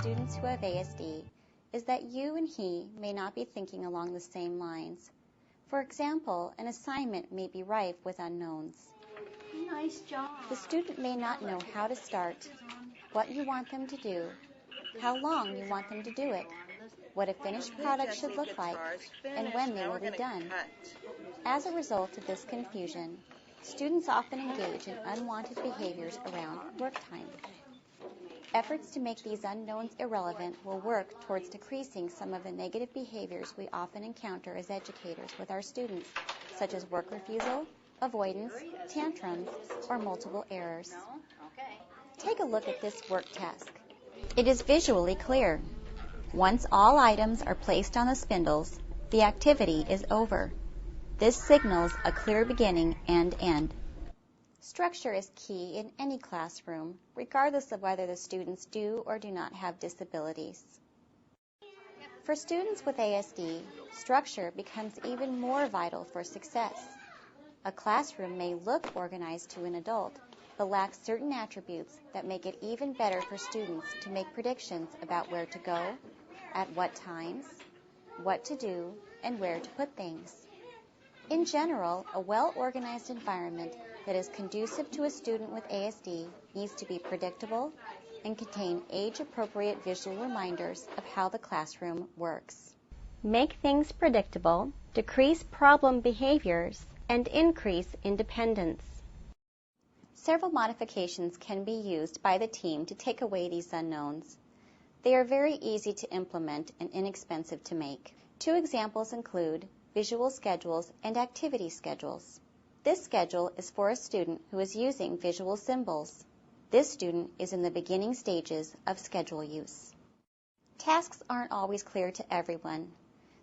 students who have ASD is that you and he may not be thinking along the same lines. For example, an assignment may be rife with unknowns. Nice job. The student may not know how to start, what you want them to do, how long you want them to do it, what a finished product should look like, and when they will be done. As a result of this confusion, students often engage in unwanted behaviors around work time. Efforts to make these unknowns irrelevant will work towards decreasing some of the negative behaviors we often encounter as educators with our students, such as work refusal, avoidance, tantrums, or multiple errors. Take a look at this work task. It is visually clear. Once all items are placed on the spindles, the activity is over. This signals a clear beginning and end. Structure is key in any classroom, regardless of whether the students do or do not have disabilities. For students with ASD, structure becomes even more vital for success. A classroom may look organized to an adult, but lacks certain attributes that make it even better for students to make predictions about where to go, at what times, what to do, and where to put things. In general, a well-organized environment that is conducive to a student with ASD needs to be predictable and contain age-appropriate visual reminders of how the classroom works. Make things predictable, decrease problem behaviors, and increase independence. Several modifications can be used by the team to take away these unknowns. They are very easy to implement and inexpensive to make. Two examples include visual schedules and activity schedules. This schedule is for a student who is using visual symbols. This student is in the beginning stages of schedule use. Tasks aren't always clear to everyone.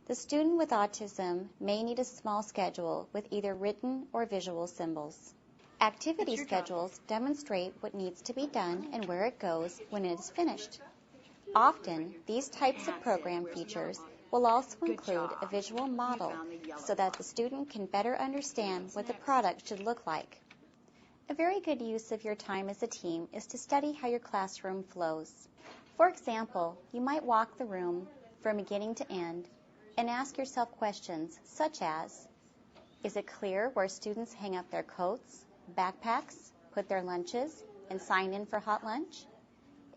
The student with autism may need a small schedule with either written or visual symbols. Activity schedules demonstrate what needs to be done and where it goes when it is finished. Often, these types of program features will also include a visual model so that the student can better understand what the product should look like. A very good use of your time as a team is to study how your classroom flows. For example, you might walk the room from beginning to end and ask yourself questions such as, is it clear where students hang up their coats, backpacks, put their lunches, and sign in for hot lunch?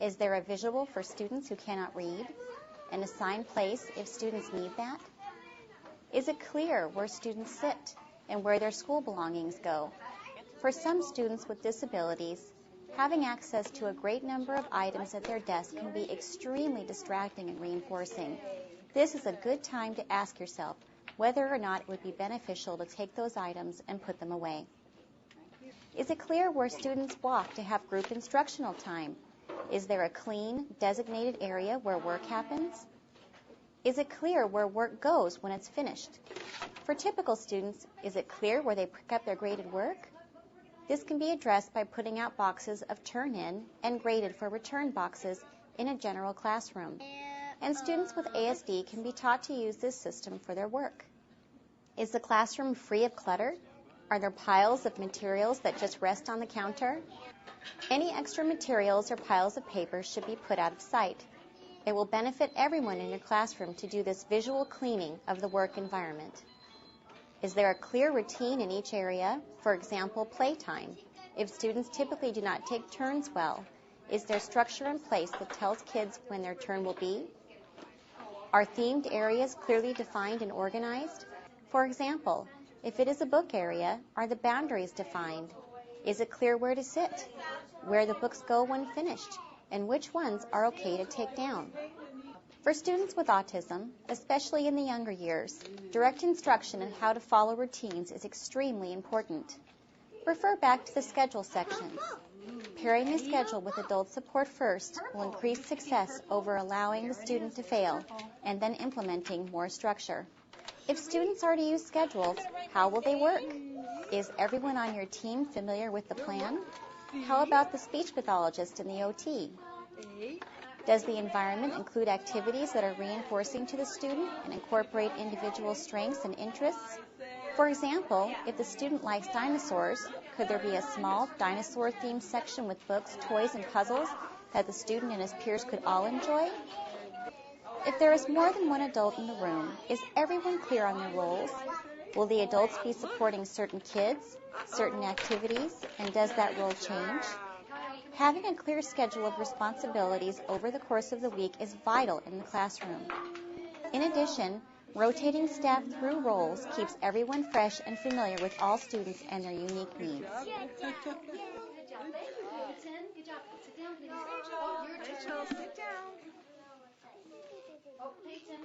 Is there a visual for students who cannot read? An assigned place if students need that? Is it clear where students sit and where their school belongings go? For some students with disabilities, having access to a great number of items at their desk can be extremely distracting and reinforcing. This is a good time to ask yourself whether or not it would be beneficial to take those items and put them away. Is it clear where students walk to have group instructional time? Is there a clean, designated area where work happens? Is it clear where work goes when it's finished? For typical students, is it clear where they pick up their graded work? This can be addressed by putting out boxes of turn-in and graded for return boxes in a general classroom. And students with ASD can be taught to use this system for their work. Is the classroom free of clutter? Are there piles of materials that just rest on the counter? Any extra materials or piles of paper should be put out of sight. It will benefit everyone in your classroom to do this visual cleaning of the work environment. Is there a clear routine in each area? For example, playtime. If students typically do not take turns well, is there structure in place that tells kids when their turn will be? Are themed areas clearly defined and organized? For example, if it is a book area, are the boundaries defined? Is it clear where to sit, where the books go when finished, and which ones are okay to take down? For students with autism, especially in the younger years, direct instruction on how to follow routines is extremely important. Refer back to the schedule section. Pairing the schedule with adult support first will increase success over allowing the student to fail and then implementing more structure. If students are to use schedules, how will they work? Is everyone on your team familiar with the plan? How about the speech pathologist and the OT? Does the environment include activities that are reinforcing to the student and incorporate individual strengths and interests? For example, if the student likes dinosaurs, could there be a small dinosaur-themed section with books, toys, and puzzles that the student and his peers could all enjoy? If there is more than one adult in the room, is everyone clear on their roles? Will the adults be supporting certain kids, certain activities, and does that role change? Having a clear schedule of responsibilities over the course of the week is vital in the classroom. In addition, rotating staff through roles keeps everyone fresh and familiar with all students and their unique needs. Good job. Thank you, Peyton. Good job. Sit down, please. Oh, your turn. Rachel, sit down. Oh, Peyton.